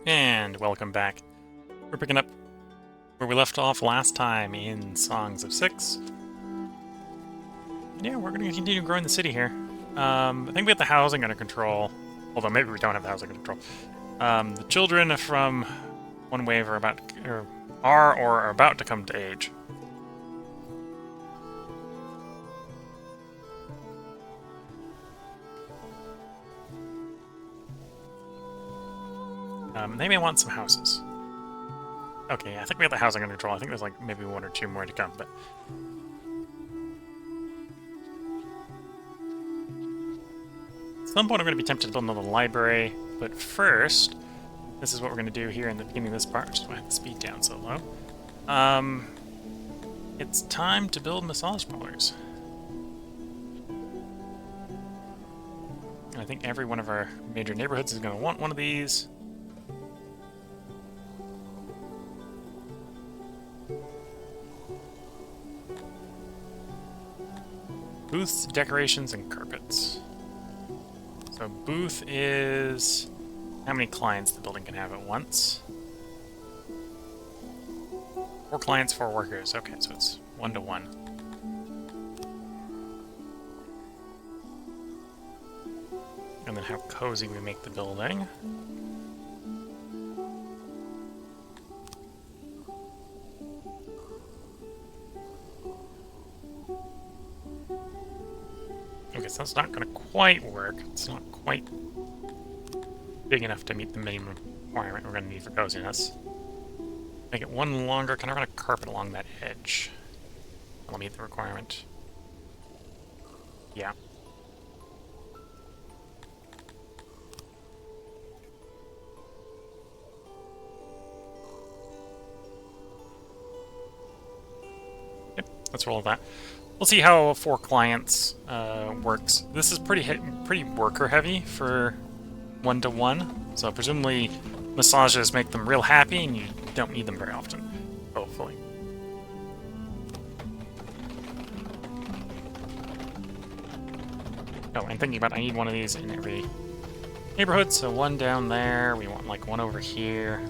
And welcome back. We're picking up where we left off last time in Songs of Six. Yeah, we're going to continue growing the city here. I think we have the housing under control, although maybe we don't have the housing under control. The children from one wave are about to come to age. They may want some houses. Okay, I think we have the housing under control. I think there's like maybe one or two more to come, but at some point I'm going to be tempted to build another library, but first, this is what we're going to do here in the beginning of this part, which is why I have the speed down so low. It's time to build massage parlors. I think every one of our major neighborhoods is going to want one of these. Booths, decorations, and carpets. So booth is how many clients the building can have at once. 4 clients, 4 workers. Okay, so it's 1 to 1. And then how cozy we make the building. Okay, so that's not going to quite work. It's not quite big enough to meet the minimum requirement we're going to need for coziness. Make it one longer, kind of run a carpet along that edge. That'll meet the requirement. Yeah. Yep, let's roll that. We'll see how 4 clients works. This is pretty worker heavy for 1 to 1, so presumably massages make them real happy, and you don't need them very often. Hopefully. Oh, and thinking about, I need one of these in every neighborhood. So 1 down there. We want like 1 over here.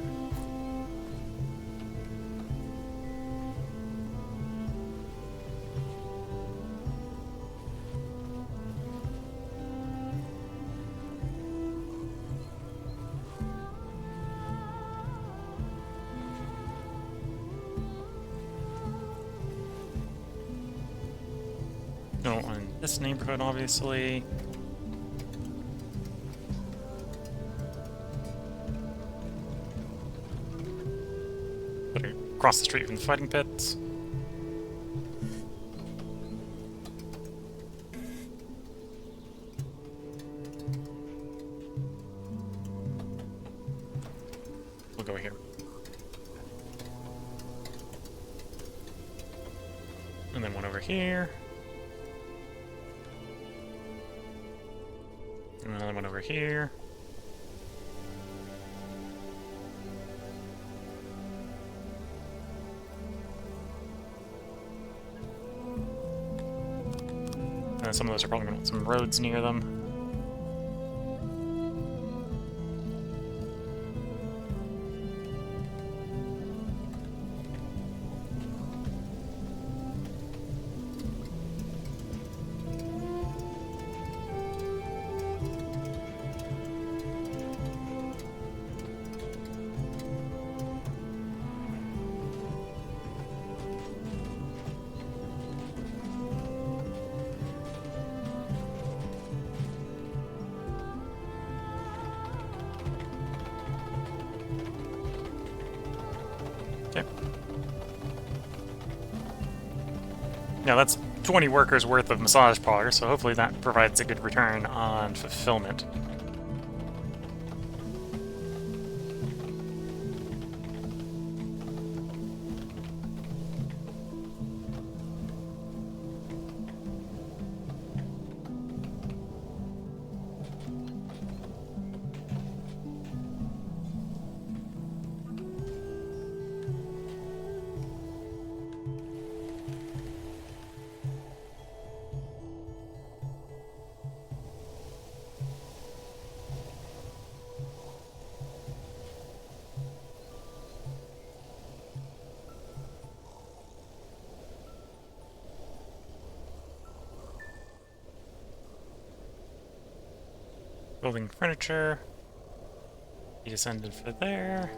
Don't want in this neighborhood, obviously. Put it across the street from the fighting pits. We'll go here. And then 1 over here. And another 1 over here. Some of those are probably going to want some roads near them. Now that's 20 workers worth of massage parlors, so hopefully that provides a good return on fulfillment. Building furniture. He descended for there.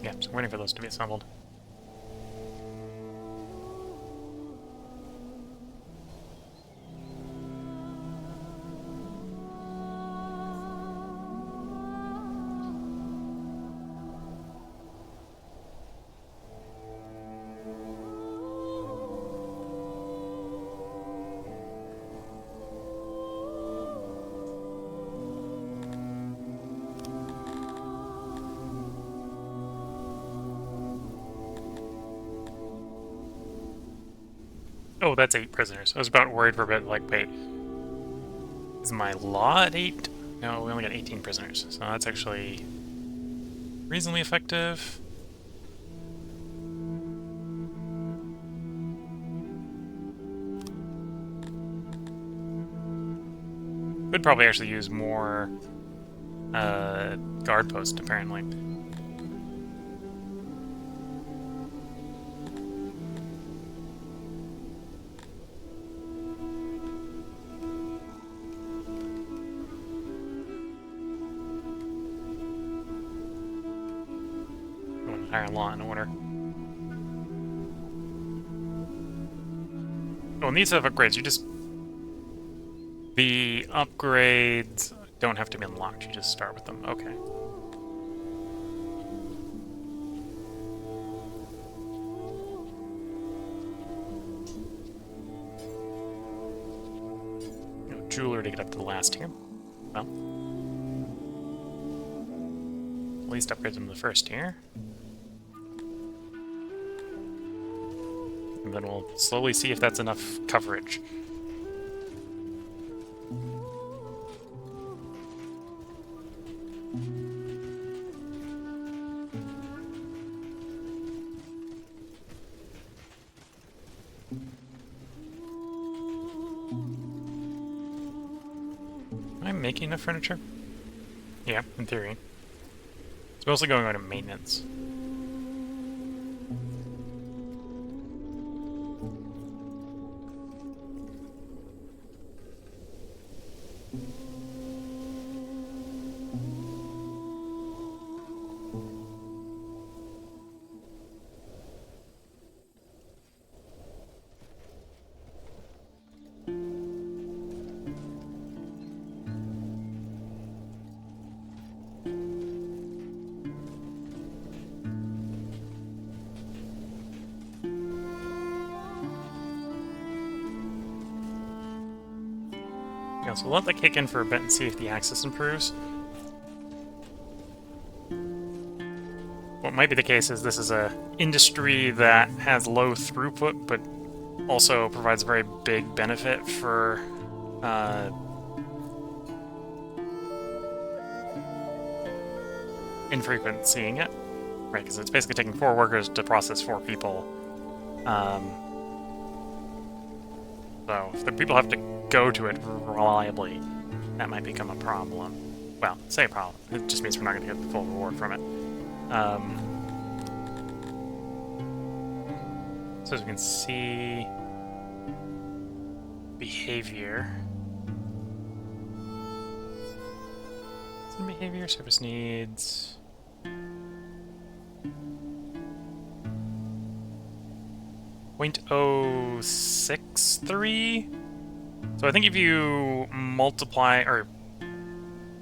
Yeah, so waiting for those to be assembled. Oh, that's 8 prisoners. I was about worried for a bit, like, wait, is my law at 8? No, we only got 18 prisoners, so that's actually reasonably effective. Could probably actually use more guard posts, apparently. Higher law and order. Oh, and these have upgrades. You just... The upgrades don't have to be unlocked. You just start with them. Okay. No jeweler to get up to the last tier. Well. At least upgrade them to the first tier. And then we'll slowly see if that's enough coverage. Am I making enough furniture? Yeah, in theory. It's mostly going on to maintenance. Yeah, so we'll let that kick in for a bit and see if the access improves. What might be the case is this is a industry that has low throughput, but also provides a very big benefit for infrequent seeing it. Right, because it's basically taking 4 workers to process 4 people. So if the people have to go to it reliably, that might become a problem. Well, say a problem. It just means we're not going to get the full reward from it. So as we can see, behavior. Some behavior, service needs. .063. So I think if you multiply or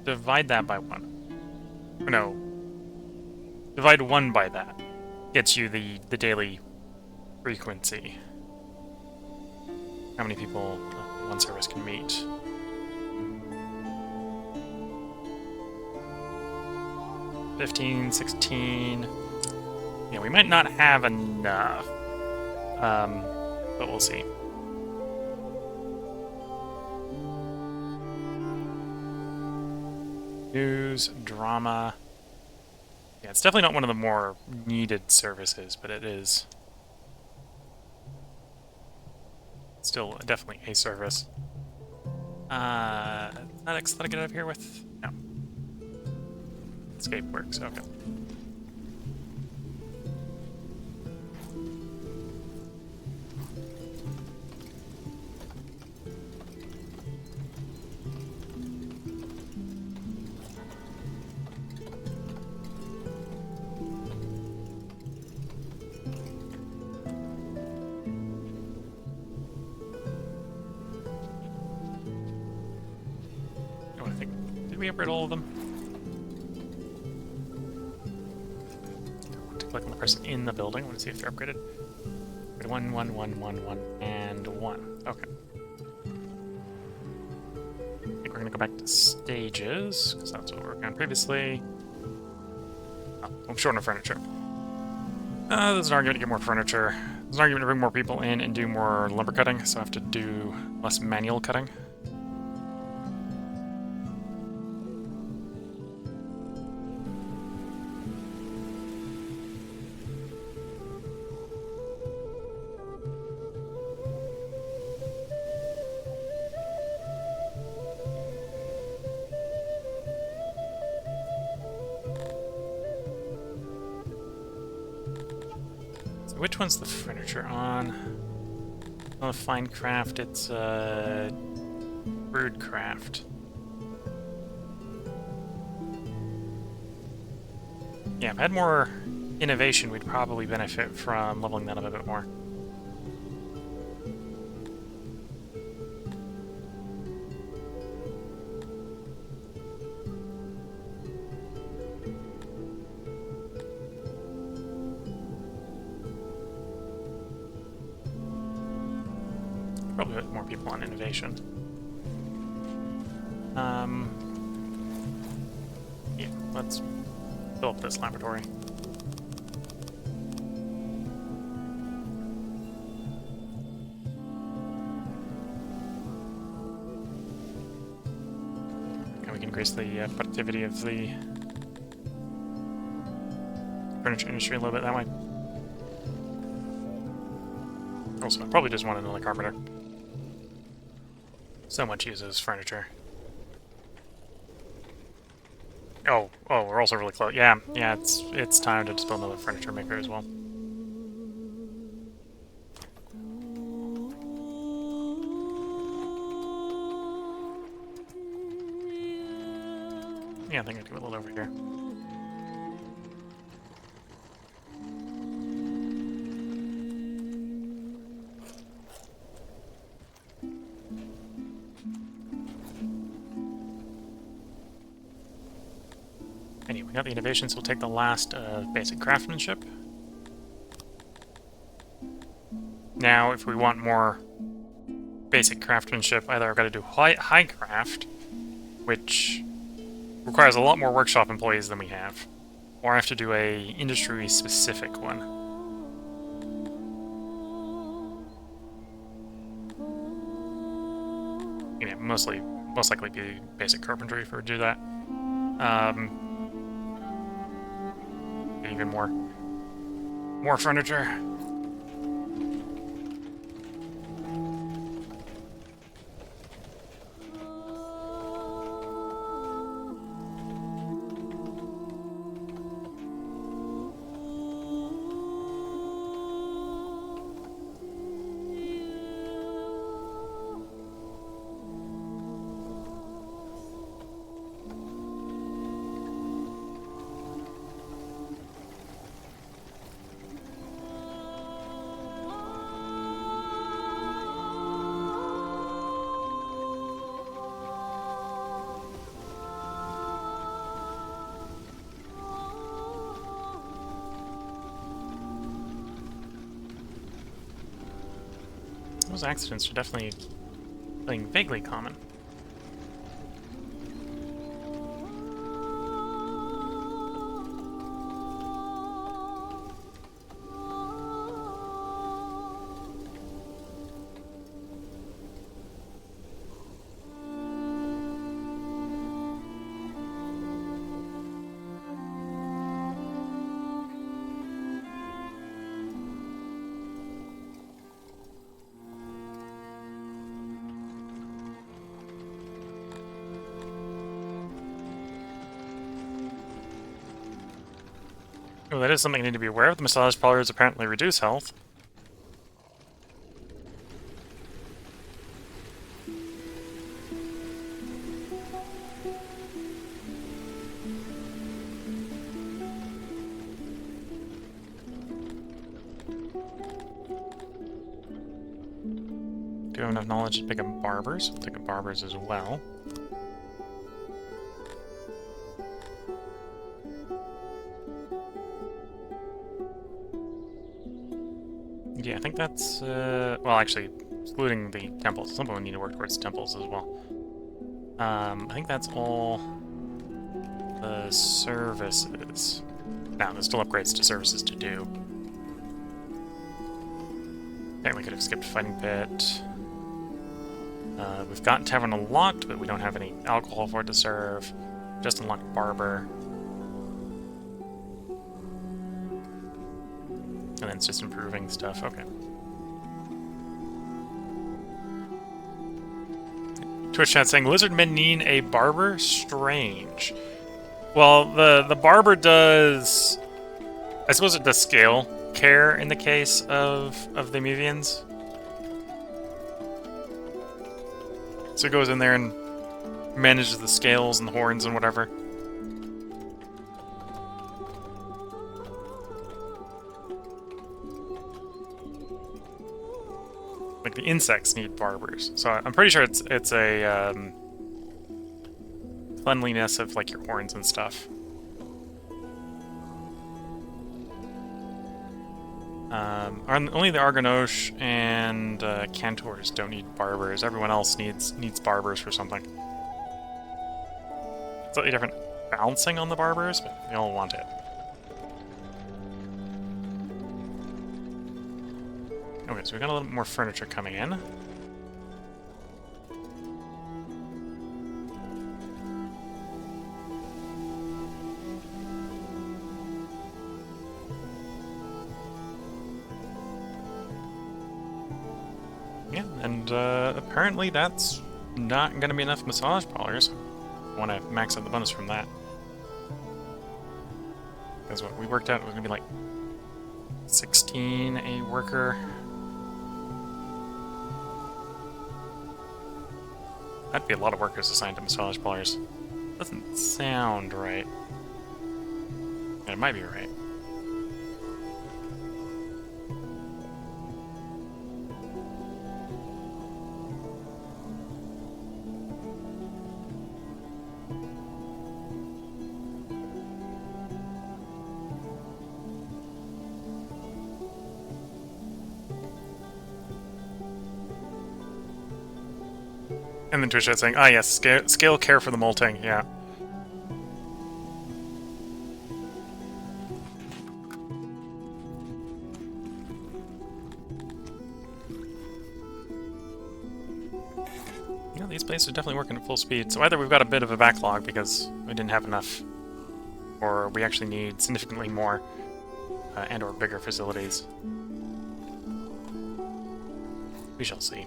divide that by 1, or no, divide 1 by that, gets you the daily frequency. How many people one service can meet. $15, $16. Yeah, we might not have enough. But we'll see. News, drama. Yeah, it's definitely not one of the more needed services, but it is still definitely a service. Athletics, let I get out of here with? No. Escape works, okay. we upgrade all of them? To click on the person in the building. I want to see if they're upgraded. 1, 1, 1, 1, 1, and 1. Okay. I think we're going to go back to stages, because that's what we were working on previously. Oh, I'm short on furniture. There's an argument to get more furniture. There's an argument to bring more people in and do more lumber cutting, so I have to do less manual cutting. Which one's the furniture on? Oh, fine craft, it's rude craft. Yeah, if I had more innovation, we'd probably benefit from leveling that up a bit more. Probably put more people on innovation. Yeah, let's fill up this laboratory. And we can increase the productivity of the furniture industry a little bit that way. Also, I probably just want another carpenter. So much uses furniture. Oh, we're also really close. Yeah, it's time to just build another furniture maker as well. Yeah, I think I can build it over here. Anyway, we got the innovations, so we'll take the last basic craftsmanship. Now, if we want more basic craftsmanship, either I've got to do high craft, which requires a lot more workshop employees than we have, or I have to do a industry-specific one. You know, most likely be basic carpentry if we do that. Even more furniture. Those accidents are definitely something vaguely common. Oh, that is something I need to be aware of. The massage parlors apparently reduce health. Do have enough knowledge to pick up Barbers. We'll pick up Barbers as well. Yeah, I think that's, well, actually, excluding the temples. Some people need to work towards temples as well. I think that's all the services. Now, there's still upgrades to services to do. Technically could have skipped Fighting Pit. We've got Tavern unlocked, but we don't have any alcohol for it to serve. Just unlocked Barber. And then it's just improving stuff. Okay. Twitch chat saying, Lizardmen need a barber? Strange. Well, the barber does... I suppose it does scale care in the case of the Amevians. So it goes in there and manages the scales and the horns and whatever. Like the insects need barbers. So I'm pretty sure it's a cleanliness of like your horns and stuff. Only the Argonosh and Cantors don't need barbers. Everyone else needs barbers for something. Slightly different balancing on the barbers, but they all want it. Okay, so we got a little bit more furniture coming in. Yeah, and apparently that's not going to be enough massage parlors. I want to max out the bonus from that. Because what we worked out was going to be like 16 a worker. That'd be a lot of workers assigned to massage parlors. Doesn't sound right. It might be right. And then Trisha saying, ah yes, scale care for the molting, yeah. Yeah, these places are definitely working at full speed. So either we've got a bit of a backlog because we didn't have enough, or we actually need significantly more and or bigger facilities. We shall see.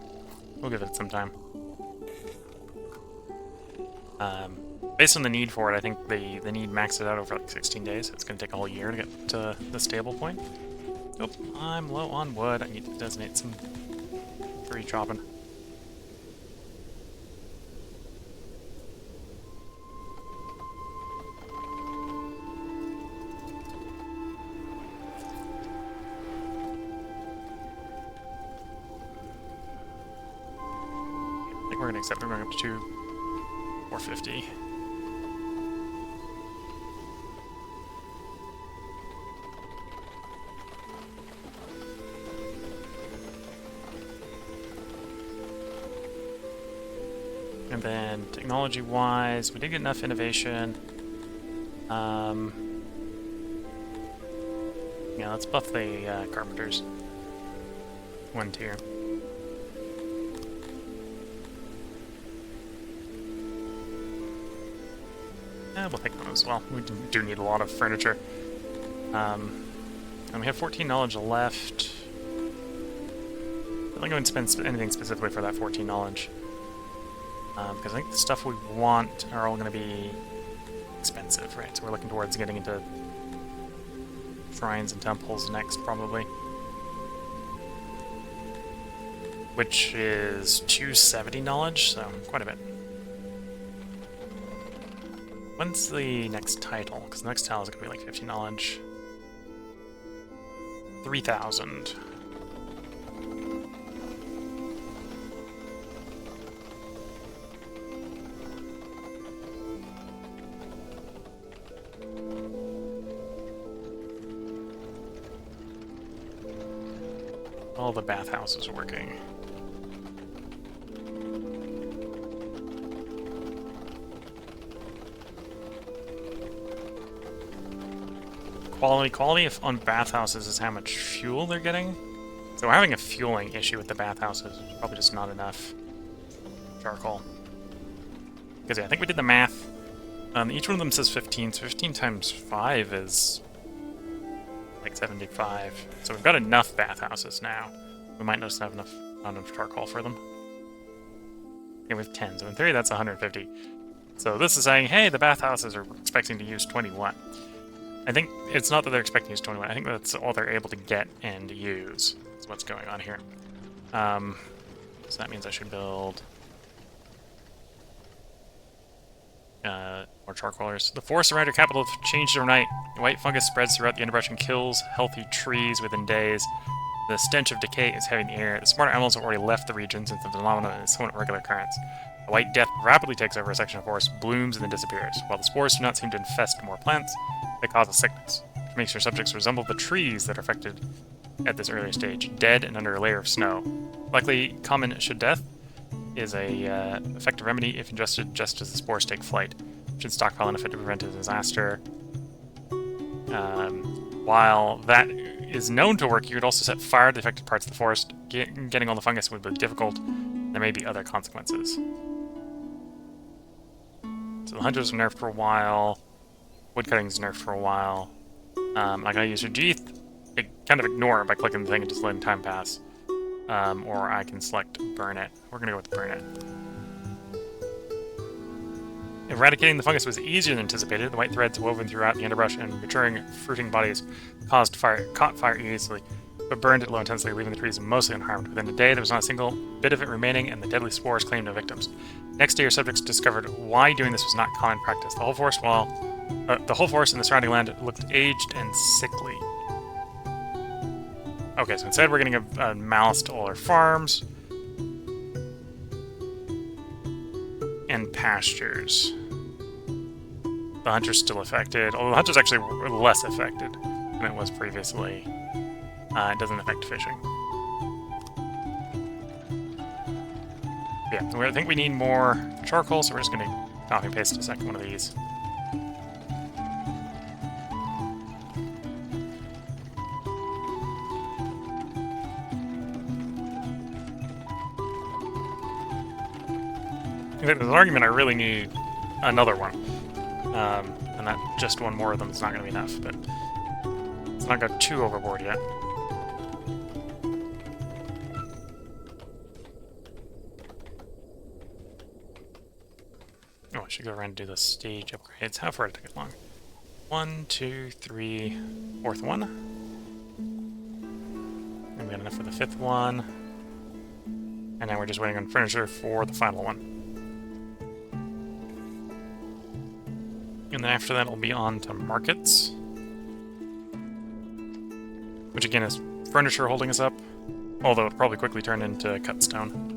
We'll give it some time. Based on the need for it, I think the need maxes out over like 16 days. It's going to take a whole year to get to the stable point. Oh, I'm low on wood. I need to designate some tree chopping. I think we're going to accept it. We're going up to 450. And then technology-wise, we did get enough innovation. Yeah, let's buff the carpenters. One tier. We'll take them as well. We do need a lot of furniture. And we have 14 knowledge left. I'm not going to spend anything specifically for that 14 knowledge. Because I think the stuff we want are all going to be expensive, right? So we're looking towards getting into shrines and temples next, probably. Which is 270 knowledge, so quite a bit. When's the next title? Because the next title is going to be like 50 knowledge. 3,000. All the bathhouses are working. Quality on bathhouses is how much fuel they're getting. So we're having a fueling issue with the bathhouses. It's probably just not enough charcoal. Because yeah, I think we did the math. Each one of them says 15, so 15 times 5 is like 75. So we've got enough bathhouses now. We might not have enough, not enough charcoal for them. Yeah, we have 10, so in theory that's 150. So this is saying, hey, the bathhouses are expecting to use 21. I think it's not that they're expecting to use 21, I think that's all they're able to get and use. That's what's going on here. So that means I should build more charcoalers. The forests around your capital have changed overnight. White fungus spreads throughout the underbrush and kills healthy trees within days. The stench of decay is heavy in the air. The smarter animals have already left the region since the phenomenon is somewhat regular occurrence. The white death rapidly takes over a section of forest, blooms, and then disappears. While the spores do not seem to infest more plants, they cause a sickness, which makes your subjects resemble the trees that are affected at this earlier stage, dead and under a layer of snow. Likely common should death is a effective remedy if ingested just as the spores take flight. Should stockpile enough to prevent a disaster. While that is known to work, you could also set fire to the affected parts of the forest. Getting all the fungus would be difficult. There may be other consequences. So the hunters are nerfed for a while. Woodcutting is nerfed for a while. I gotta use Rajeeth. I kind of ignore it by clicking the thing and just letting time pass. Or I can select Burn It. We're gonna go with Burn It. Eradicating the fungus was easier than anticipated. The white threads woven throughout the underbrush and maturing fruiting bodies caught fire easily, but burned at low intensity, leaving the trees mostly unharmed. Within a day, there was not a single bit of it remaining, and the deadly spores claimed no victims. Next day, your subjects discovered why doing this was not common practice. The whole forest and the surrounding land looked aged and sickly. Okay, so instead we're getting a malice to all our farms and pastures. The hunter's still affected, although the hunter's actually less affected than it was previously. It doesn't affect fishing. Yeah, I think we need more charcoal, so we're just going to copy and paste a second one of these. I think there's an argument I really need another one. And that just one more of them is not going to be enough, but it's not got too overboard yet. Oh, I should go around and do the stage upgrades. How far did it take long? 1, 2, 3, fourth one. And we got enough for the fifth one. And now we're just waiting on furniture for the final one. And then after that, it'll be on to markets. Which again is furniture holding us up, although it'll probably quickly turn into cut stone.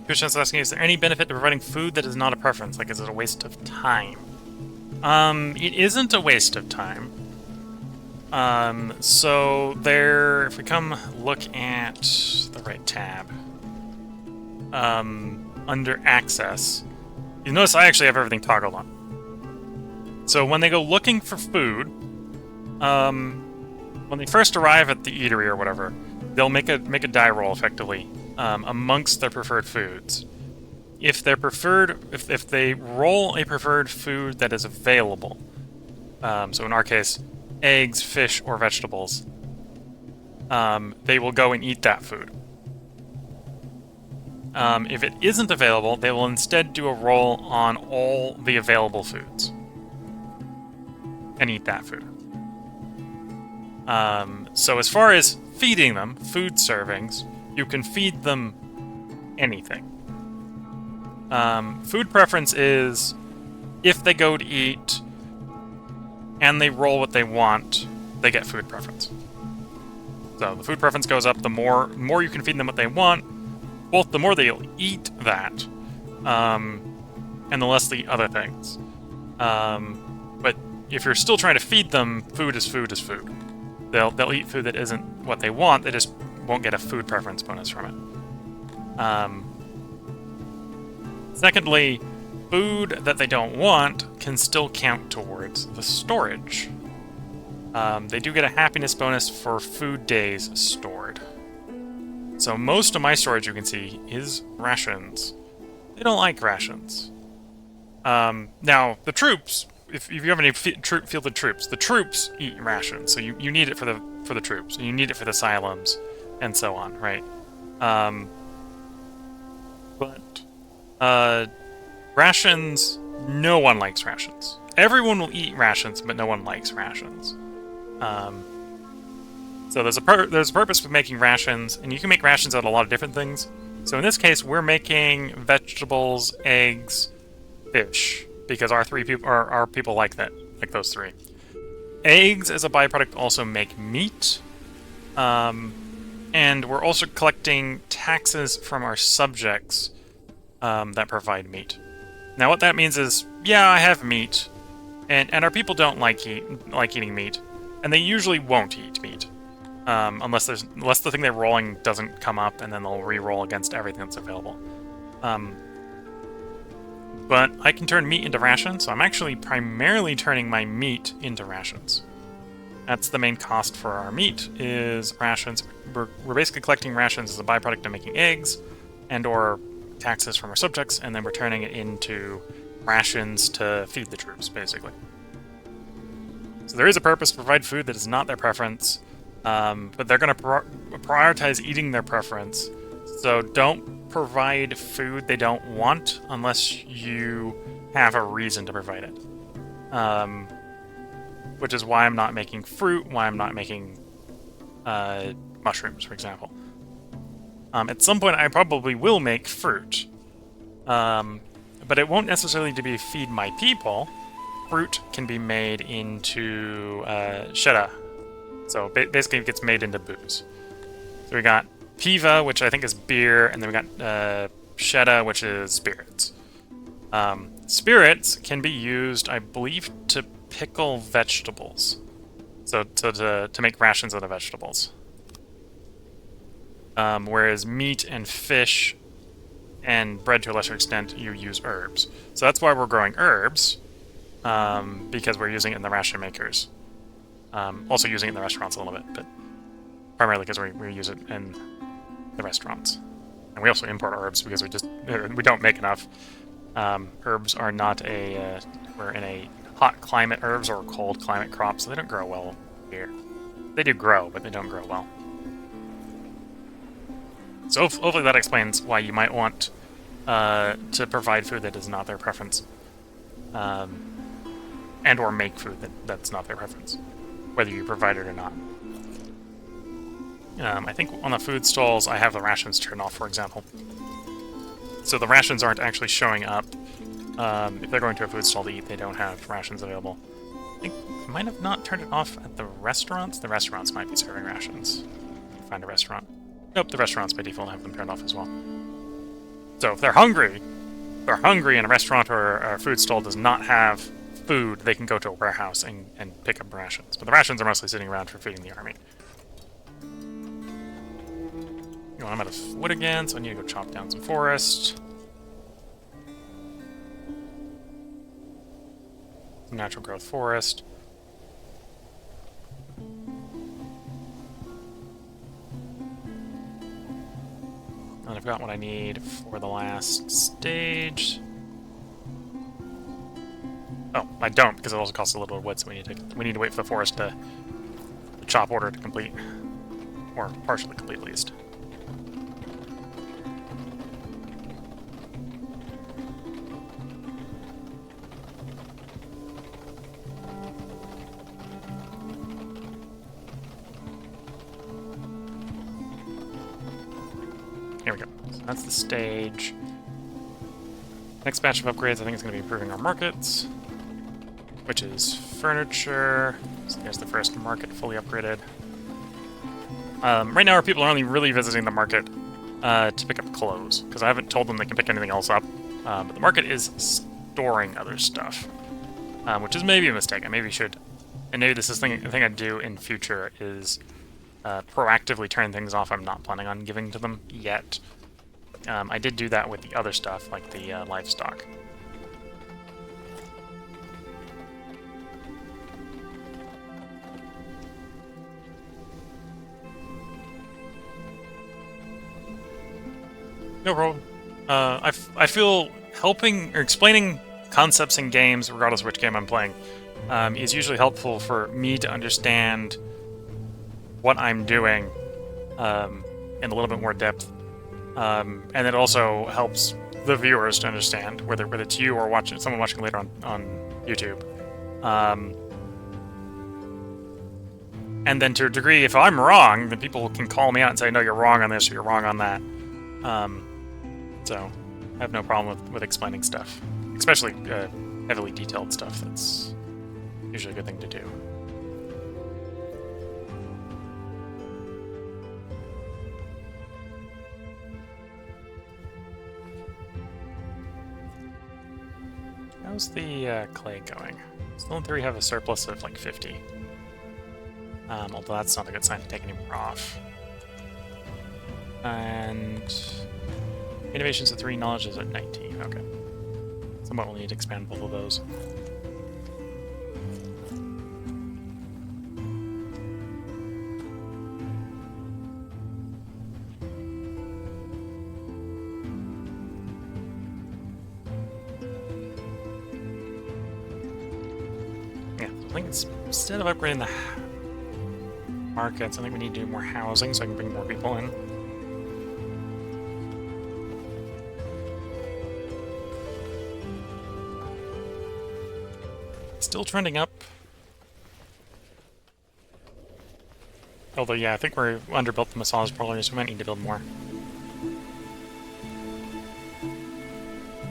Christian's asking, is there any benefit to providing food that is not a preference? Like, is it a waste of time? It isn't a waste of time. So there, if we come look at the right tab, under access, you notice I actually have everything toggled on. So when they go looking for food, when they first arrive at the eatery or whatever, they'll make a die roll effectively. Amongst their preferred foods. If their preferred, if they roll a preferred food that is available, so in our case, eggs, fish, or vegetables, they will go and eat that food. If it isn't available, they will instead do a roll on all the available foods and eat that food. So as far as feeding them, food servings, you can feed them anything. Food preference is if they go to eat and they roll what they want, they get food preference. So the food preference goes up the more you can feed them what they want, both the more they'll eat that, and the less the other things. But if you're still trying to feed them, food is food is food. They'll eat food that isn't what they want, they just won't get a food preference bonus from it. Secondly, food that they don't want can still count towards the storage. They do get a happiness bonus for food days stored. So most of my storage, you can see, is rations. They don't like rations. Now, the troops, if you have any fielded troops, the troops eat rations, so you need it for the troops, and you need it for the asylums, and so on, right? But rations, no one likes rations. Everyone will eat rations, but no one likes rations. So there's a purpose for making rations, and you can make rations out of a lot of different things. So in this case, we're making vegetables, eggs, fish, because our people like that, like those three. Eggs, as a byproduct, also make meat, and we're also collecting taxes from our subjects that provide meat. Now, what that means is, yeah, I have meat, and our people don't like eating meat, and they usually won't eat meat. Unless the thing they're rolling doesn't come up, and then they'll re-roll against everything that's available. But I can turn meat into rations, so I'm actually primarily turning my meat into rations. That's the main cost for our meat, is rations. We're basically collecting rations as a byproduct of making eggs, and/or taxes from our subjects, and then we're turning it into rations to feed the troops, basically. So there is a purpose to provide food that is not their preference. But they're going to prioritize eating their preference, so don't provide food they don't want unless you have a reason to provide it. Which is why I'm not making fruit, why I'm not making mushrooms, for example. At some point I probably will make fruit, but it won't necessarily be to feed my people. Fruit can be made into sheda. So basically it gets made into booze. So we got piva, which I think is beer, and then we got sheda, which is spirits. Spirits can be used, I believe, to pickle vegetables. So to make rations out of vegetables. Whereas meat and fish and bread to a lesser extent, you use herbs. So that's why we're growing herbs, because we're using it in the ration makers. Also using it in the restaurants a little bit, but primarily because we use it in the restaurants. And we also import herbs because we don't make enough. Herbs are not we're in a hot climate. Herbs are cold climate crops, so they don't grow well here. They do grow, but they don't grow well. So hopefully that explains why you might want to provide food that is not their preference. And or make food that's not their preference, whether you provide it or not. I think on the food stalls, I have the rations turned off, for example. So the rations aren't actually showing up. If they're going to a food stall to eat, they don't have rations available. I think I might have not turned it off at the restaurants. The restaurants might be serving rations. Find a restaurant. Nope, the restaurants by default have them turned off as well. So if they're hungry and a restaurant or a food stall does not have food, they can go to a warehouse and pick up rations. But the rations are mostly sitting around for feeding the army. I'm out of wood again, so I need to go chop down some forest. Some natural growth forest. And I've got what I need for the last stage. Oh, I don't, because it also costs a little bit of wood, so we need to wait for the forest to the chop order to complete. Or partially complete, at least. Here we go. So that's the stage. Next batch of upgrades, I think, is going to be improving our markets, which is furniture. So there's the first market fully upgraded. Right now, our people are only really visiting the market to pick up clothes, because I haven't told them they can pick anything else up. But the market is storing other stuff, which is maybe a mistake. I maybe should, and maybe this is a thing I'd do in future, is proactively turn things off I'm not planning on giving to them yet. I did do that with the other stuff, like the livestock. No problem. I feel helping or explaining concepts in games, regardless of which game I'm playing, is usually helpful for me to understand what I'm doing in a little bit more depth. And it also helps the viewers to understand, whether it's you or someone watching later on YouTube. And then to a degree, if I'm wrong, then people can call me out and say, no, you're wrong on this or you're wrong on that. So I have no problem with explaining stuff, especially heavily detailed stuff. That's usually a good thing to do. How's the clay going? Still in theory have a surplus of like 50. Although that's not a good sign to take any more off. And innovations at 3, knowledge is at 19. Okay. Somewhat we'll need to expand both of those. Yeah, I think it's, instead of upgrading the markets, I think we need to do more housing so I can bring more people in. Still trending up. Although, yeah, I think we're underbuilt the massage parlors, so we might need to build more.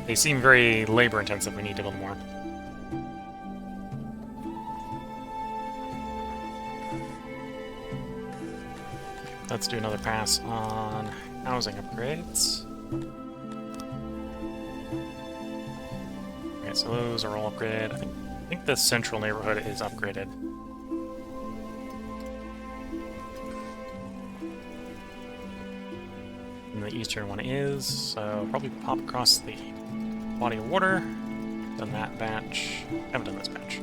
They seem very labor intensive, we need to build more. Let's do another pass on housing upgrades. Okay, so those are all upgraded. I think the central neighborhood is upgraded. And the eastern one is, so probably pop across the body of water. Done that batch. Haven't done this batch.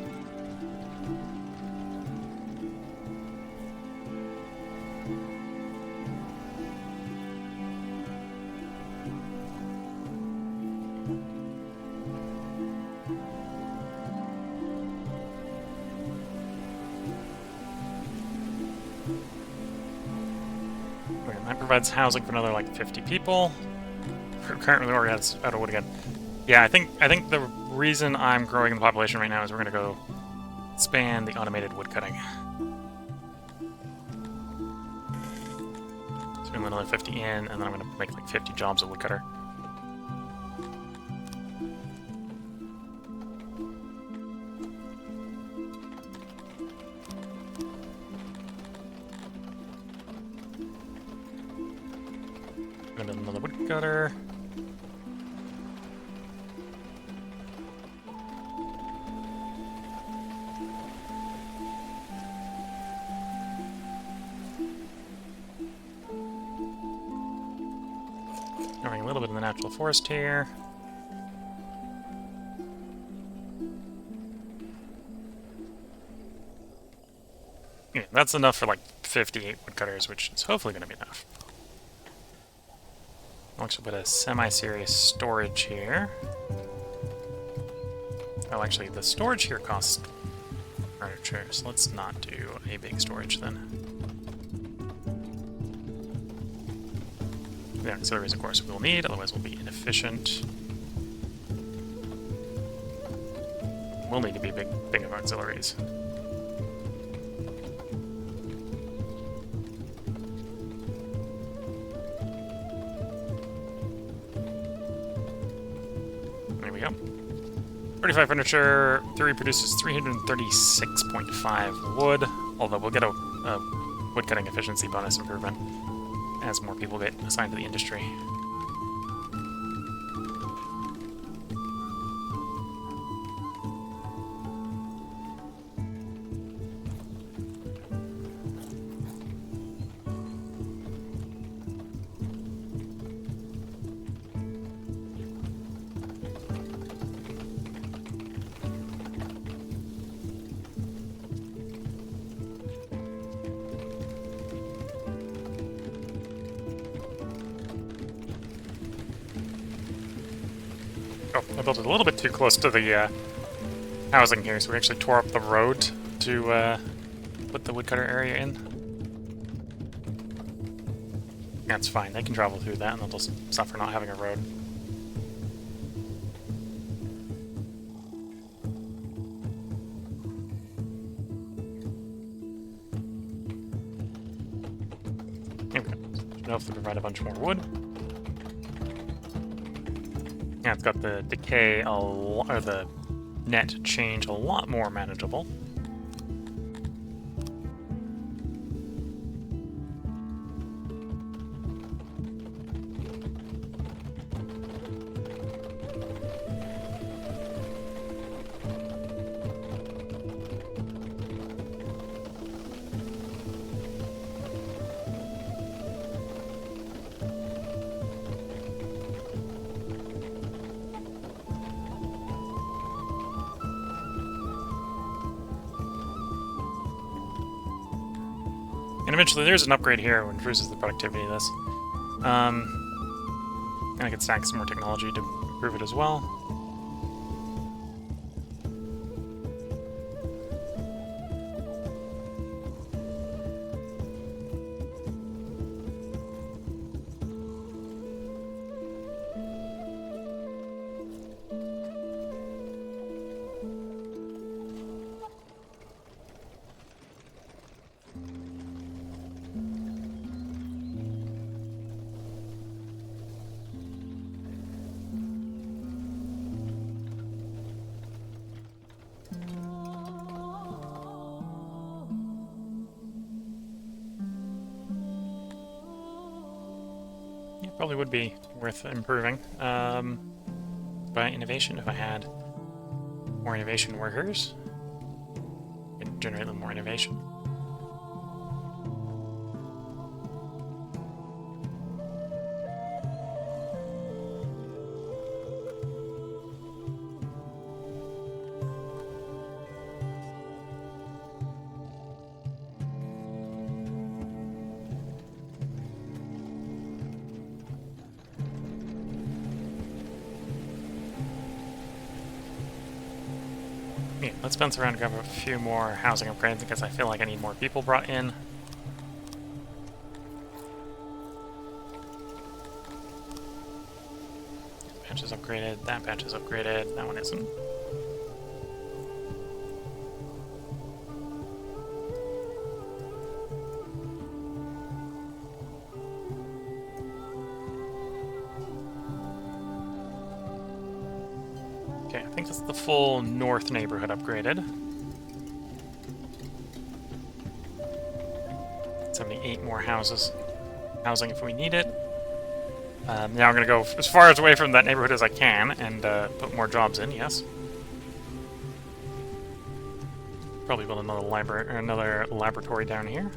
Provides housing for another like 50 people. We're currently already out of wood again. Yeah, I think the reason I'm growing the population right now is we're gonna go expand the automated wood cutting. So another 50 in, and then I'm gonna make like 50 jobs of woodcutter. Another woodcutter. Having a little bit in the natural forest here. Yeah, that's enough for like 58 woodcutters, which is hopefully going to be enough. I'll actually put a semi-serious storage here. Oh, actually, the storage here costs furniture, so let's not do a big storage then. The auxiliaries, of course, we'll need, otherwise we'll be inefficient. We'll need to be big of auxiliaries. 35 furniture, 3 produces 336.5 wood, although we'll get a wood cutting efficiency bonus improvement as more people get assigned to the industry. Oh, I built it a little bit too close to the housing here, so we actually tore up the road to put the woodcutter area in. That's fine, they can travel through that and they'll just suffer not having a road. Okay, should hopefully provide a bunch more wood. Yeah, it's got the decay or the net change a lot more manageable. And eventually there's an upgrade here which increases the productivity of this. And I can stack some more technology to improve it as well. Probably would be worth improving. By innovation, if I had more innovation workers, it'd generate a little more innovation. Yeah, let's bounce around and grab a few more housing upgrades because I feel like I need more people brought in. This patch is upgraded, that patch is upgraded, that one isn't. Okay, I think that's the full north neighborhood upgraded. 78 more housing if we need it. Now I'm going to go as far away from that neighborhood as I can and put more jobs in, yes. Probably build another library or another laboratory down here.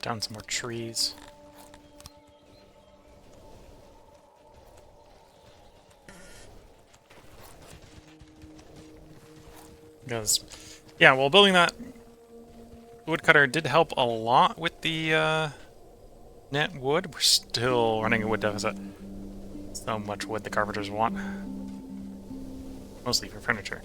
chop down some more trees. Because, yeah, well, building that woodcutter did help a lot with the net wood. We're still running a wood deficit. So much wood the carpenters want. Mostly for furniture.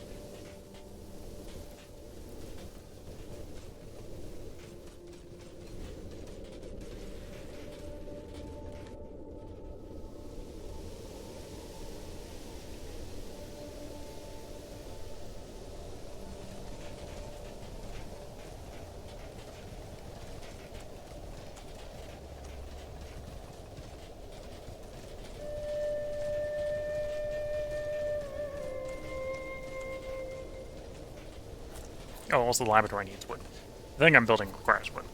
Oh, also the laboratory needs wood. The thing I'm building requires wood.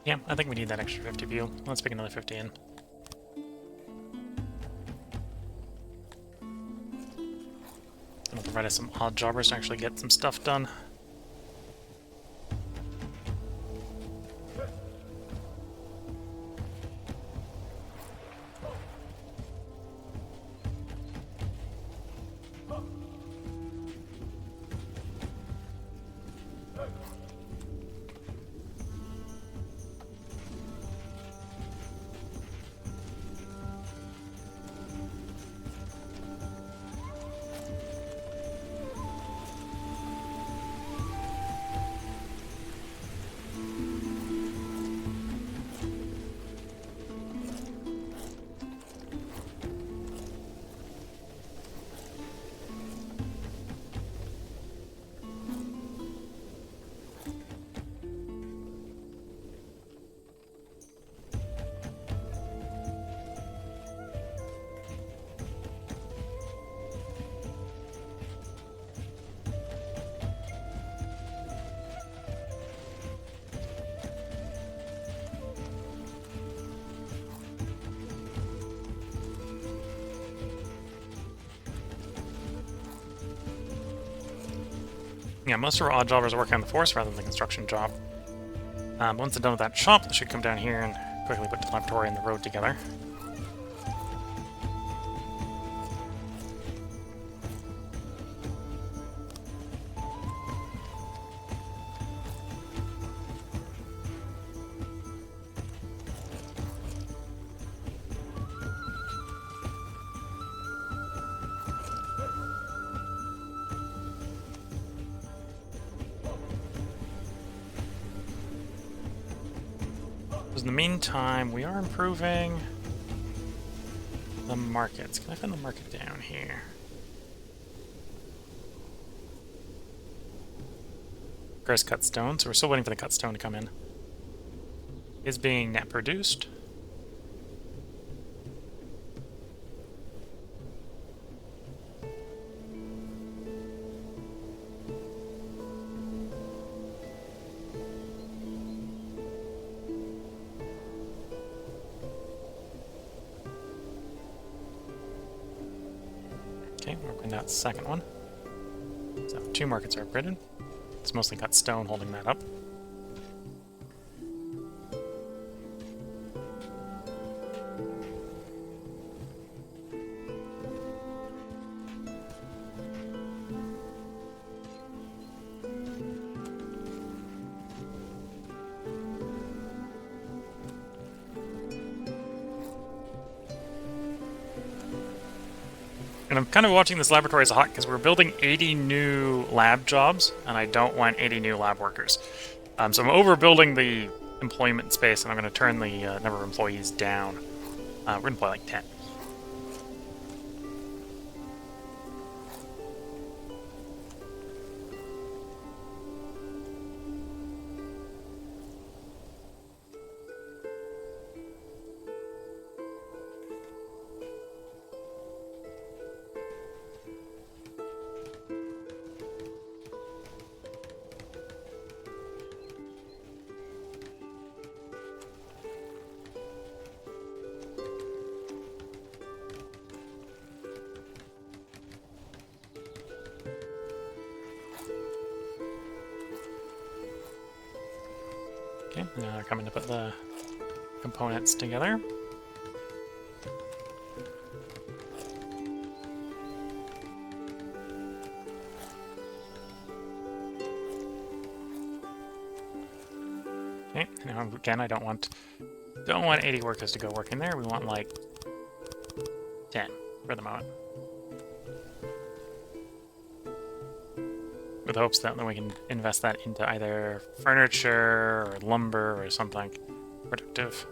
Yeah, I think we need that extra 50 view. Let's pick another 50 in. Gonna provide us some odd jobbers to actually get some stuff done. Yeah, most of our odd jobbers are working on the forest rather than the construction job. Once they're done with that shop, they should come down here and quickly put the laboratory and the road together. In the meantime, we are improving the markets. Can I find the market down here? Grass cut stone, so we're still waiting for the cut stone to come in. Is being net produced. Okay, we're working that second one. So 2 markets are upgraded. It's mostly cut stone holding that up. And I'm kind of watching this laboratory as a hawk because we're building 80 new lab jobs, and I don't want 80 new lab workers. So I'm overbuilding the employment space, and I'm going to turn the number of employees down. We're going to play like 10. Okay, now they're coming to put the components together. Okay, now again, I don't want 80 workers to go work in there. We want like 10 for the moment, with hopes that then we can invest that into either furniture or lumber or something productive.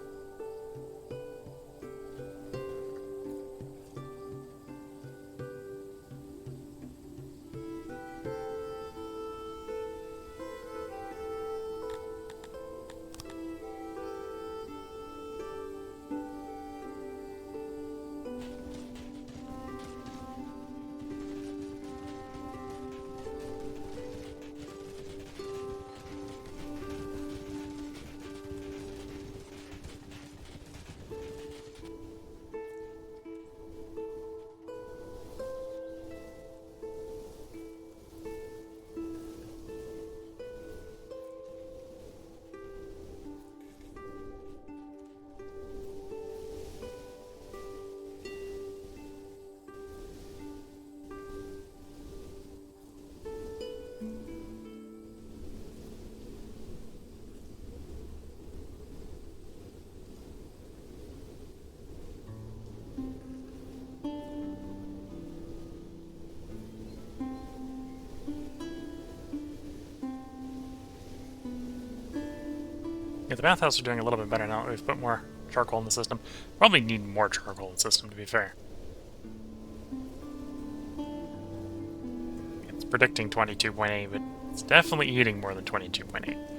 Yeah, the bathhouse are doing a little bit better now that we've put more charcoal in the system. Probably need more charcoal in the system, to be fair. It's predicting 22.8, but it's definitely eating more than 22.8.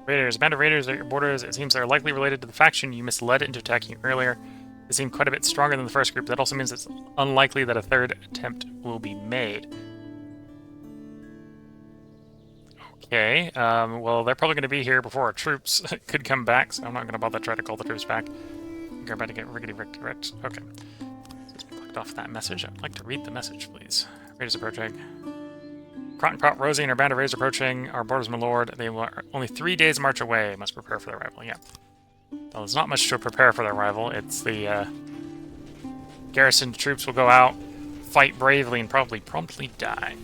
Raiders. A band of raiders at your borders. It seems they're likely related to the faction you misled into attacking you earlier. They seem quite a bit stronger than the first group. That also means it's unlikely that a third attempt will be made. Okay, well, they're probably going to be here before our troops could come back, so I'm not going to bother trying to call the troops back. We're about to get rickety-wrecked. Okay. Since we clicked off that message, I'd like to read the message, please. Raiders approaching. Crottencrot, Rosie, and her band of raiders approaching our borders, my lord. They are only 3 days' march away. Must prepare for their arrival. Yeah. Well, there's not much to prepare for their arrival. It's the garrison troops will go out, fight bravely, and probably promptly die.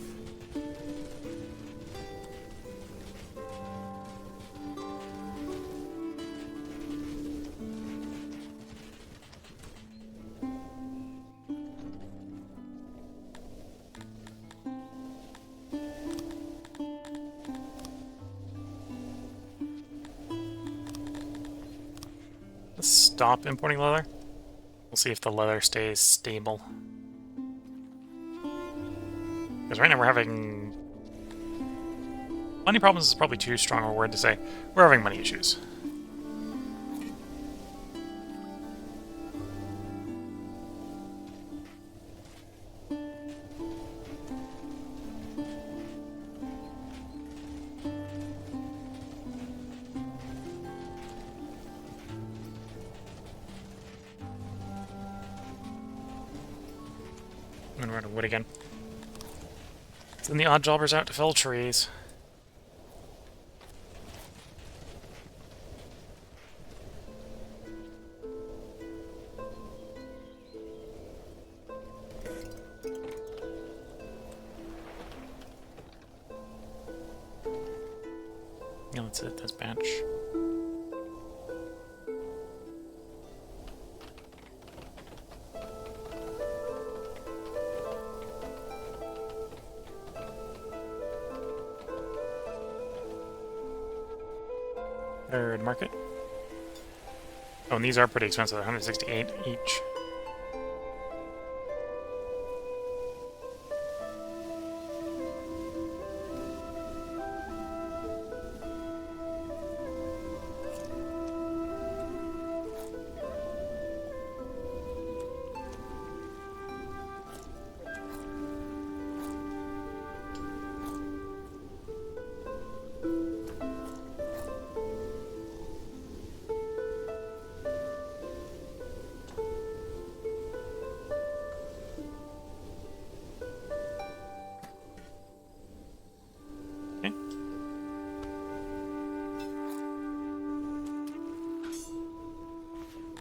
Stop importing leather. We'll see if the leather stays stable. Because right now we're having... money problems is probably too strong a word to say. We're having money issues. And we're out of wood again. Send the odd jobbers out to fell trees. Yeah, that's it. That's bench. Third market. Oh, and these are pretty expensive. 168 each.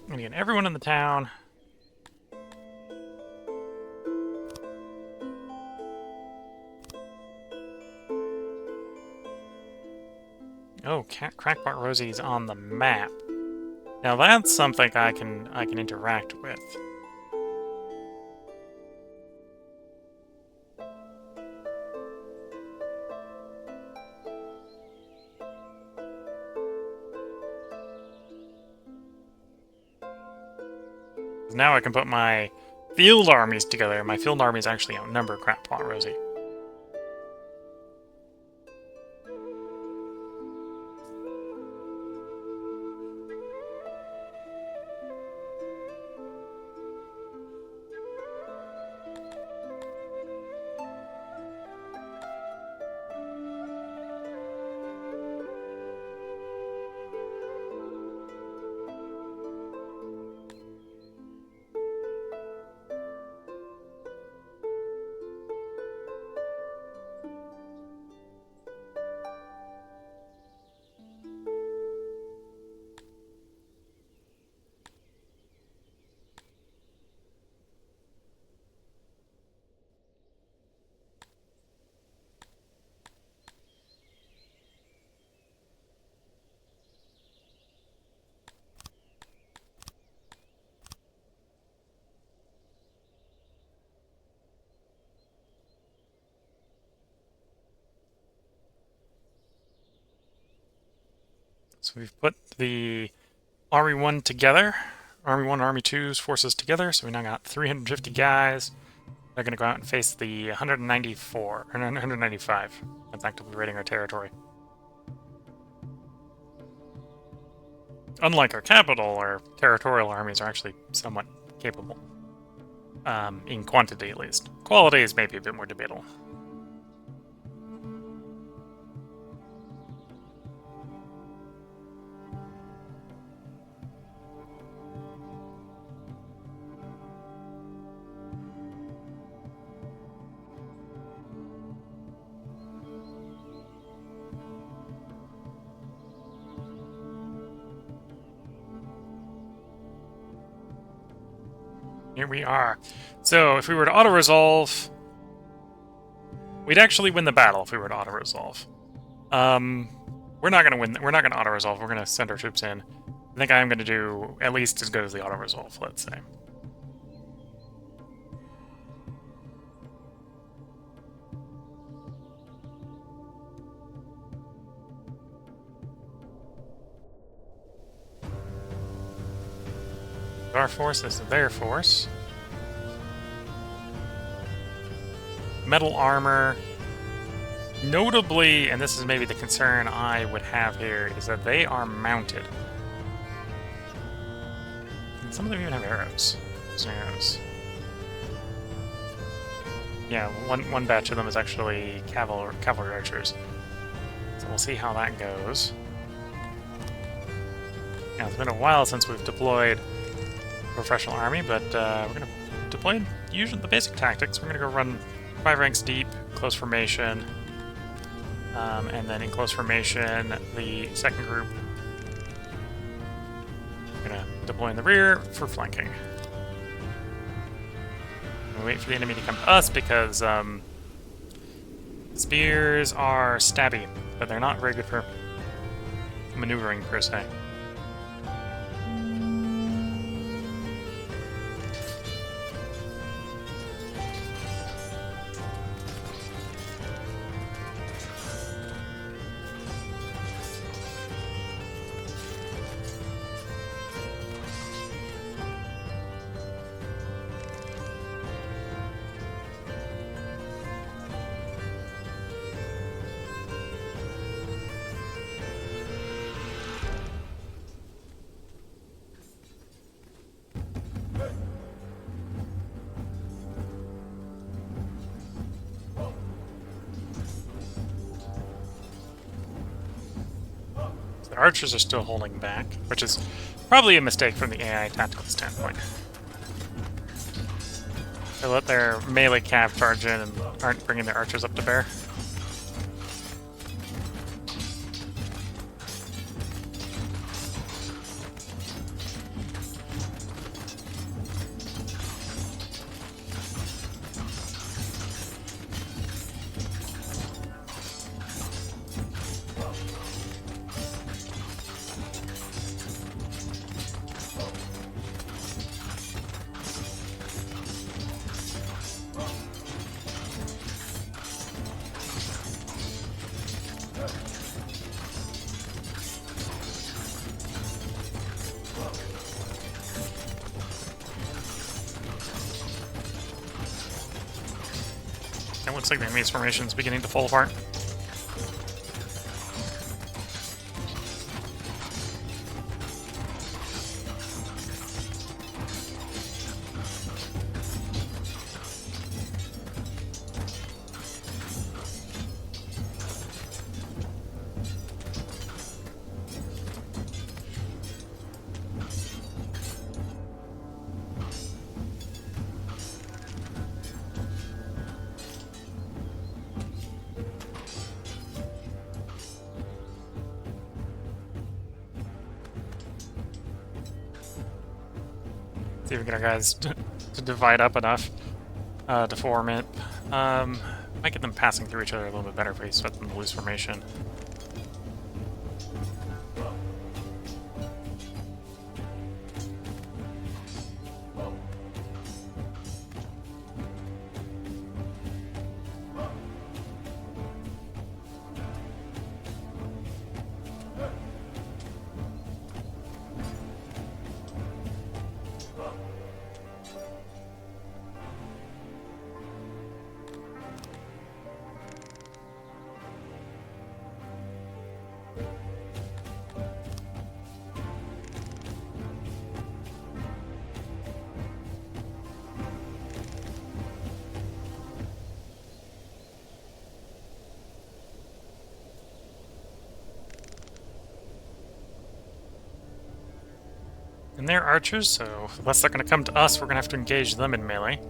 I'm gonna get everyone in the town. Oh, Crackpot Rosie's on the map. Now that's something I can interact with. Now I can put my field armies together. My field armies actually outnumber Crackpot Rosie. So we've put the Army 1 together. Army 1 and Army 2's forces together, so we now got 350 guys. They're going to go out and face the 194, or 195. That's actively raiding our territory. Unlike our capital, our territorial armies are actually somewhat capable. In quantity, at least. Quality is maybe a bit more debatable. Here we are. So, if we were to auto-resolve, we'd actually win the battle if we were to auto-resolve. We're not going to win. We're not going to auto-resolve. We're going to send our troops in. I think I'm going to do at least as good as the auto-resolve, let's say. Our force, this is their force. Metal armor. Notably, and this is maybe the concern I would have here, is that they are mounted. And some of them even have arrows. Arrows. Yeah, one batch of them is actually cavalry archers. So we'll see how that goes. Now, it's been a while since we've deployed a professional army, but we're going to deploy usually the basic tactics. We're going to go run 5 ranks deep, close formation, and then in close formation, the second group gonna deploy in the rear for flanking. We'll wait for the enemy to come to us because spears are stabby, but they're not very good for maneuvering per se. The archers are still holding back, which is probably a mistake from the AI tactical standpoint. They let their melee cav charge in and aren't bringing their archers up to bear. It looks like the enemy's formation is beginning to fall apart. See if we can get our guys to divide up enough to form it. Might get them passing through each other a little bit better if we set them to loose formation. And they're archers, so unless they're going to come to us, we're going to have to engage them in melee.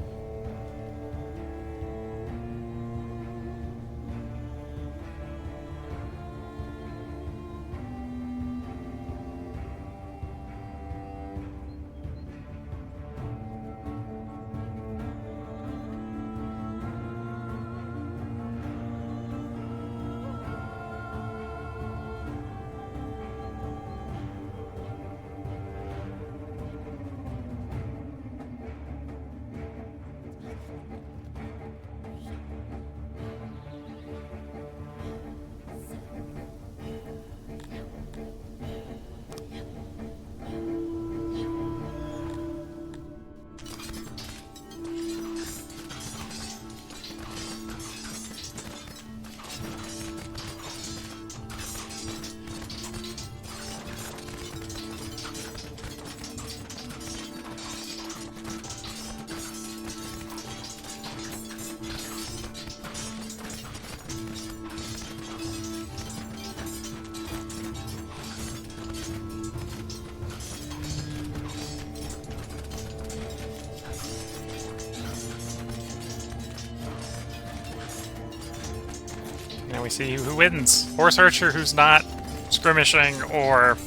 And we see who wins. Horse Archer, who's not skirmishing, or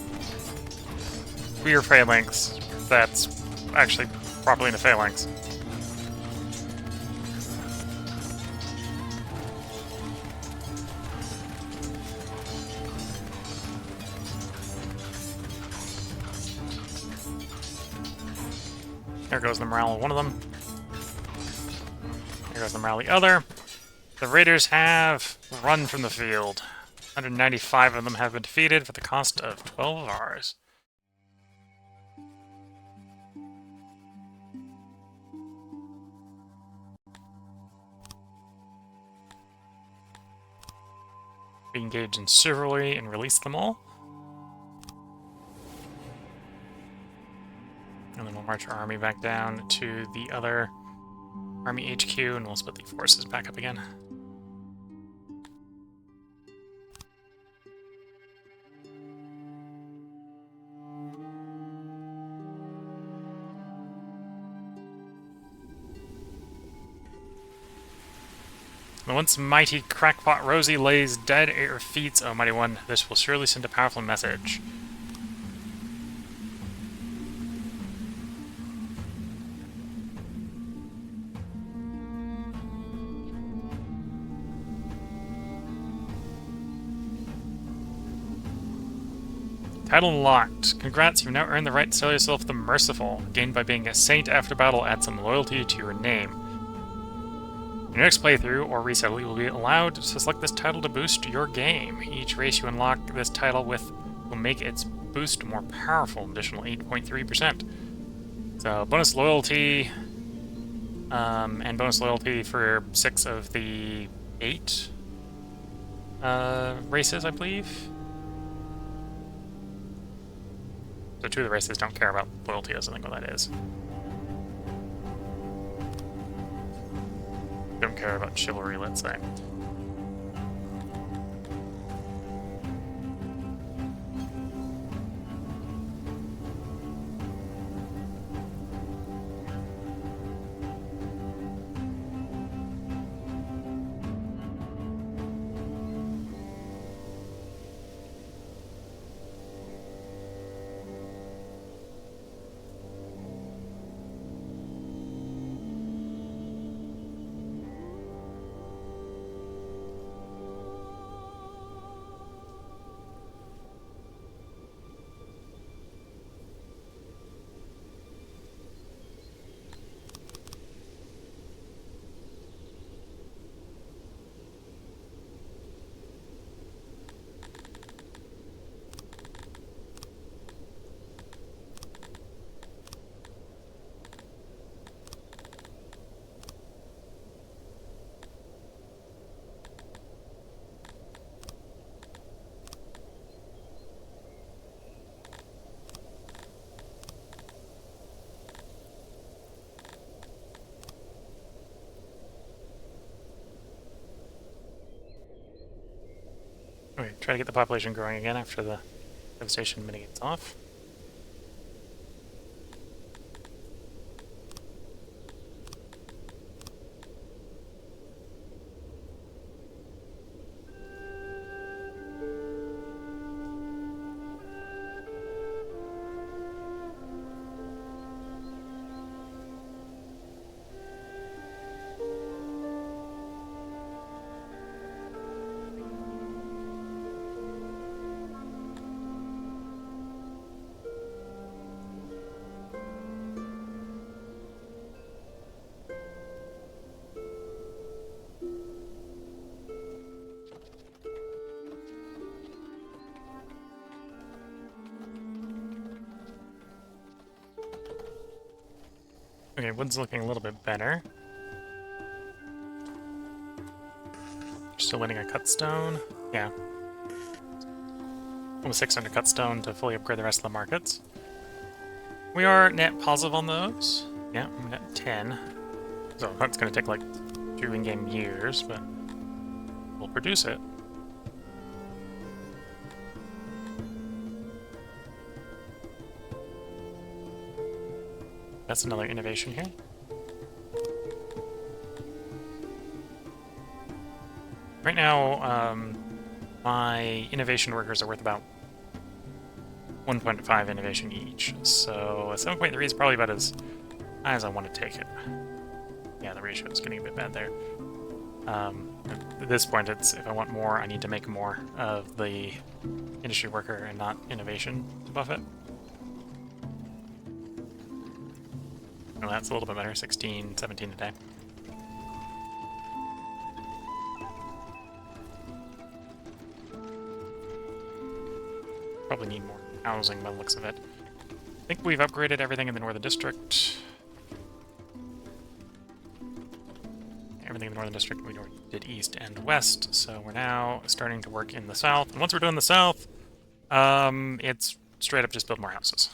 Weir Phalanx that's actually properly in a Phalanx. There goes the morale of one of them. There goes the morale of the other. The Raiders have run from the field. 195 of them have been defeated for the cost of 12 of ours. We engage in chivalry and release them all. And then we'll march our army back down to the other army HQ, and we'll split the forces back up again. The once mighty crackpot Rosie lays dead at your feet, O mighty one. This will surely send a powerful message. Title unlocked. Congrats, you've now earned the right to style yourself the Merciful. Gained by being a saint after battle, add some loyalty to your name. In your next playthrough, or resettle, you will be allowed to select this title to boost your game. Each race you unlock this title with will make its boost more powerful, additional 8.3%. So, bonus loyalty, and bonus loyalty for 6 of the 8 races, I believe. So 2 of the races don't care about loyalty, as I think what that is. Don't care about chivalry, let's say. Okay, try to get the population growing again after the devastation mitigates off. Okay, wood's looking a little bit better. Still waiting a cut stone. Yeah. Almost 600 cut stone to fully upgrade the rest of the markets. We are net positive on those. Yeah, I'm net 10. So that's going to take like 2 in-game years, but we'll produce it. That's another innovation here. Right now, my innovation workers are worth about 1.5 innovation each, so a 7.3 is probably about as high as I want to take it. Yeah, the ratio is getting a bit bad there. At this point, it's if I want more, I need to make more of the industry worker and not innovation to buff it. Oh, that's a little bit better, 16, 17 a day. Probably need more housing by the looks of it. I think we've upgraded everything in the Northern District. Everything in the Northern District we did East and West, so we're now starting to work in the South. And once we're doing the South, it's straight up just build more houses.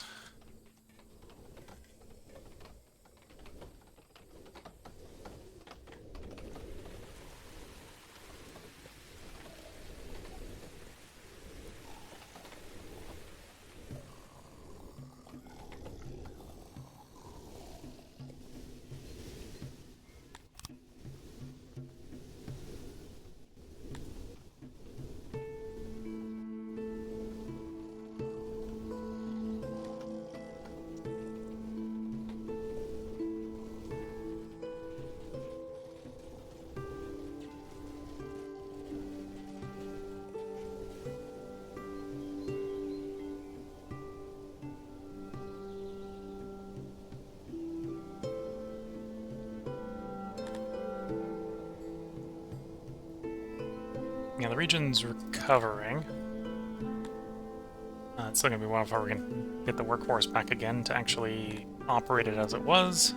Yeah, the region's recovering. It's still going to be one of how we're going to get the workforce back again to actually operate it as it was.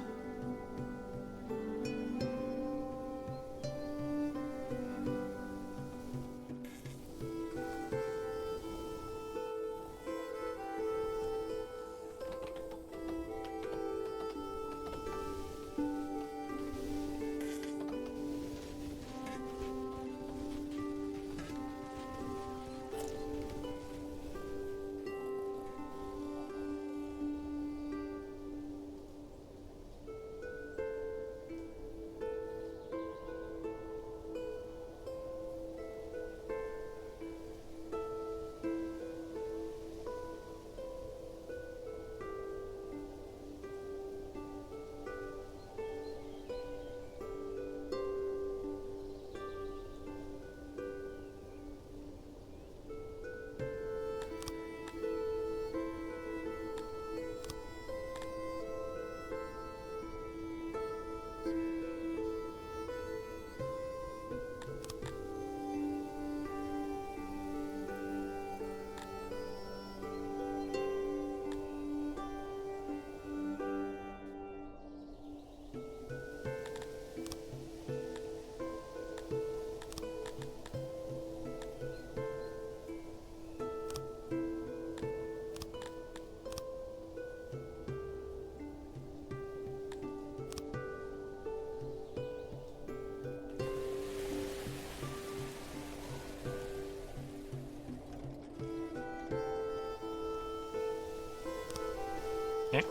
Okay.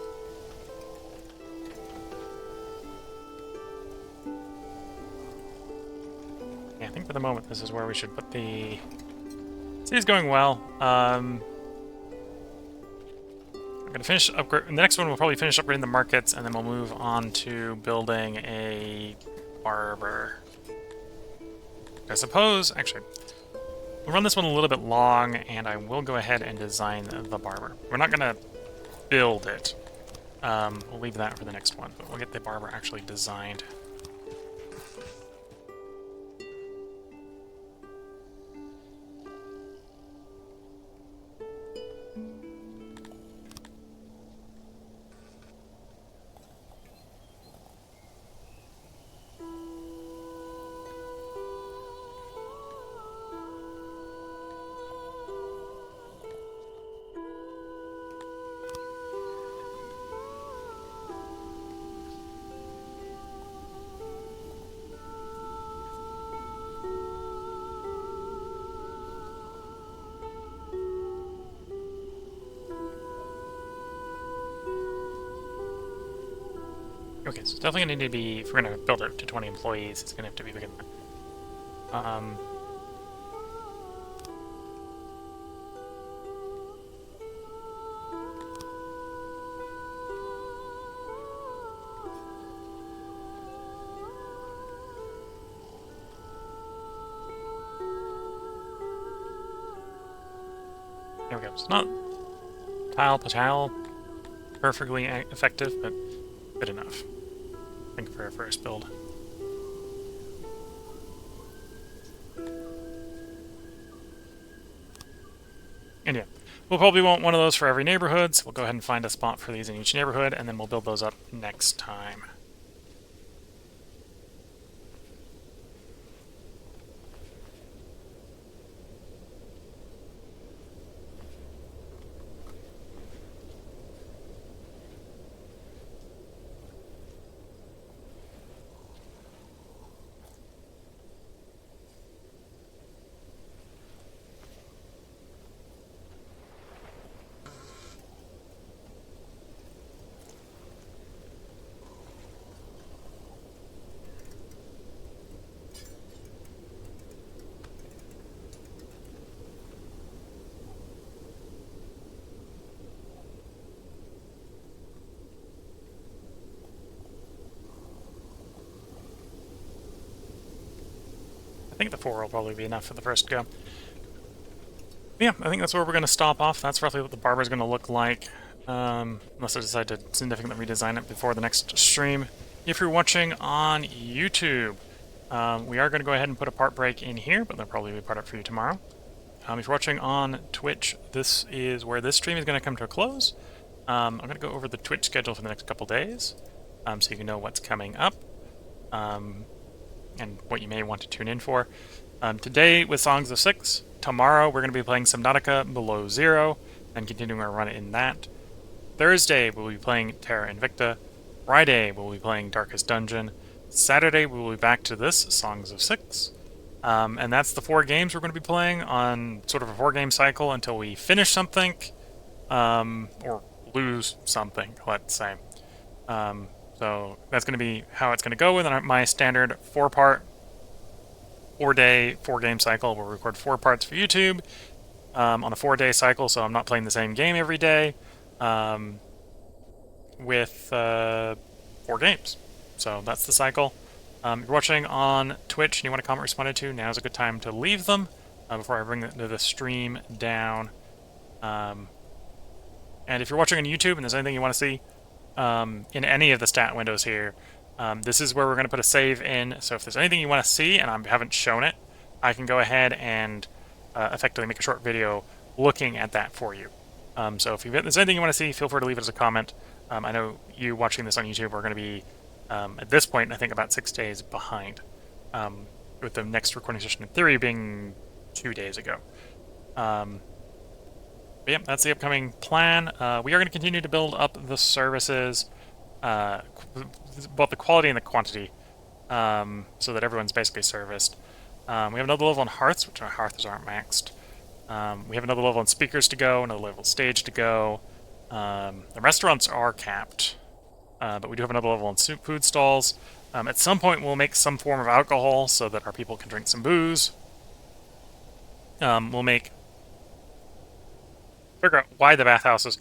Yeah, I think for the moment this is where we should put the... City's going well. I'm gonna finish upgrade. The next one we'll probably finish upgrading the markets, and then we'll move on to building a barber. I suppose, actually, we'll run this one a little bit long, and I will go ahead and design the barber. We're not gonna build it. We'll leave that for the next one, but we'll get the barber actually designed. Okay, so it's definitely going to need to be, if we're going to build it to 20 employees, it's going to have to be bigger than that. we go. It's not tile per tile perfectly effective, but good enough, I think, for our first build. And yeah, we'll probably want one of those for every neighborhood, so we'll go ahead and find a spot for these in each neighborhood, and then we'll build those up next time. I think the 4 will probably be enough for the first go. Yeah, I think that's where we're going to stop off. That's roughly what the barber is going to look like, unless I decide to significantly redesign it before the next stream. If you're watching on YouTube, we are going to go ahead and put a part break in here, but there'll probably be a part up for you tomorrow. If you're watching on Twitch, this is where this stream is going to come to a close. I'm going to go over the Twitch schedule for the next couple days, so you can know what's coming up. And what you may want to tune in for. Today with Songs of Six. Tomorrow we're going to be playing Subnautica Below Zero and continuing our run in that. Thursday we'll be playing Terra Invicta. Friday we'll be playing Darkest Dungeon. Saturday we will be back to this, Songs of Six. And that's the 4 games we're going to be playing on sort of a 4-game cycle until we finish something, or lose something, let's say. So that's going to be how it's going to go with my standard 4-part, 4-day, 4-game cycle. We'll record 4 parts for YouTube on a 4-day cycle, so I'm not playing the same game every day with 4 games. So that's the cycle. If you're watching on Twitch and you want to comment or respond to, now's a good time to leave them before I bring the stream down. And if you're watching on YouTube and there's anything you want to see, in any of the stat windows here, this is where we're going to put a save in, so if there's anything you want to see and I haven't shown it, I can go ahead and effectively make a short video looking at that for you. So if there's anything you want to see, feel free to leave it as a comment. I know you watching this on YouTube are going to be, at this point, I think about 6 days behind, with the next recording session in theory being 2 days ago. But yeah, that's the upcoming plan. We are going to continue to build up the services, both the quality and the quantity, so that everyone's basically serviced. We have another level on hearths, which our hearths aren't maxed. We have another level on speakers to go, another level stage to go. The restaurants are capped, but we do have another level on food stalls. At some point, we'll make some form of alcohol so that our people can drink some booze. We'll figure out why the bathhouses.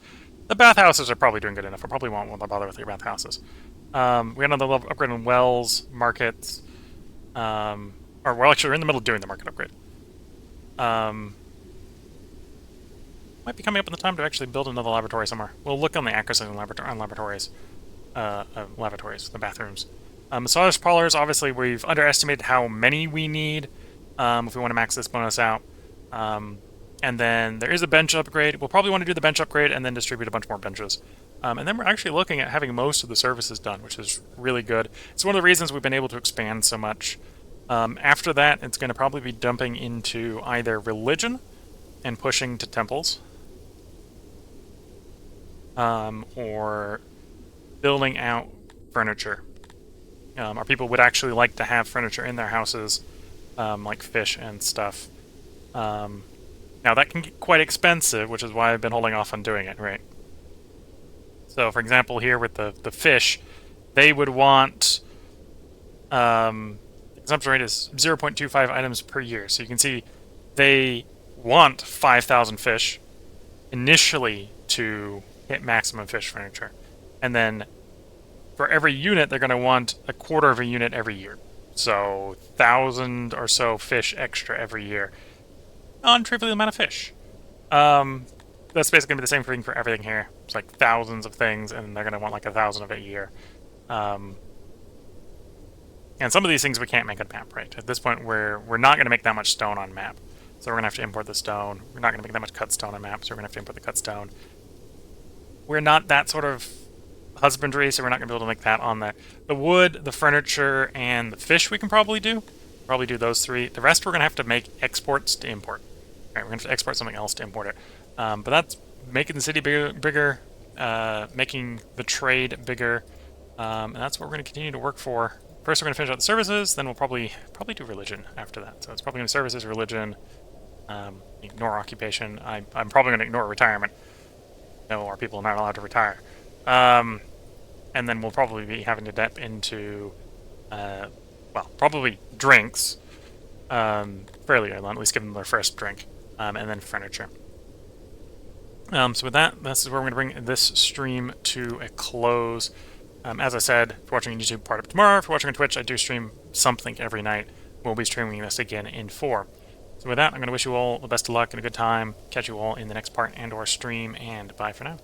The bathhouses are probably doing good enough. I probably won't want to bother with your bathhouses. We got another level upgrade on wells, markets. Or well, actually, we're in the middle of doing the market upgrade. Might be coming up in the time to actually build another laboratory somewhere. We'll look on the accuracy on laboratories. Lavatories, the bathrooms. Massage parlors, obviously, we've underestimated how many we need if we want to max this bonus out. And then there is a bench upgrade. We'll probably want to do the bench upgrade and then distribute a bunch more benches. And then we're actually looking at having most of the services done, which is really good. It's one of the reasons we've been able to expand so much. After that, it's going to probably be dumping into either religion and pushing to temples, or building out furniture. Our people would actually like to have furniture in their houses, like fish and stuff. Now, that can get quite expensive, which is why I've been holding off on doing it, right? So, for example, here with the fish, they would want... the consumption rate is 0.25 items per year. So you can see they want 5,000 fish initially to hit maximum fish furniture. And then for every unit, they're going to want a quarter of a unit every year. So 1,000 or so fish extra every year. Non-trivial amount of fish. that's basically going to be the same thing for everything here. It's like thousands of things, and they're going to want like 1,000 of it a year. And some of these things we can't make on map, right? At this point, we're not going to make that much stone on map. So we're going to have to import the stone. We're not going to make that much cut stone on map, so we're going to have to import the cut stone. We're not that sort of husbandry, so we're not going to be able to make that on there. The wood, the furniture, and the fish we can probably do. Probably do those three. The rest we're going to have to make exports to import. Right, we're going to have to export something else to import it. But that's making the city bigger, making the trade bigger, and that's what we're going to continue to work for. First, we're going to finish out the services, then we'll probably do religion after that. So it's probably going to be services, religion, ignore occupation. I'm probably going to ignore retirement. No, our people are not allowed to retire. And then we'll probably be having to dip into, well, probably drinks, fairly early on, at least give them their first drink, and then furniture. So with that, this is where we're going to bring this stream to a close. As I said, if you're watching on YouTube, part of tomorrow. If you're watching on Twitch, I do stream something every night. We'll be streaming this again in 4. So with that, I'm going to wish you all the best of luck and a good time. Catch you all in the next part and/or stream, and bye for now.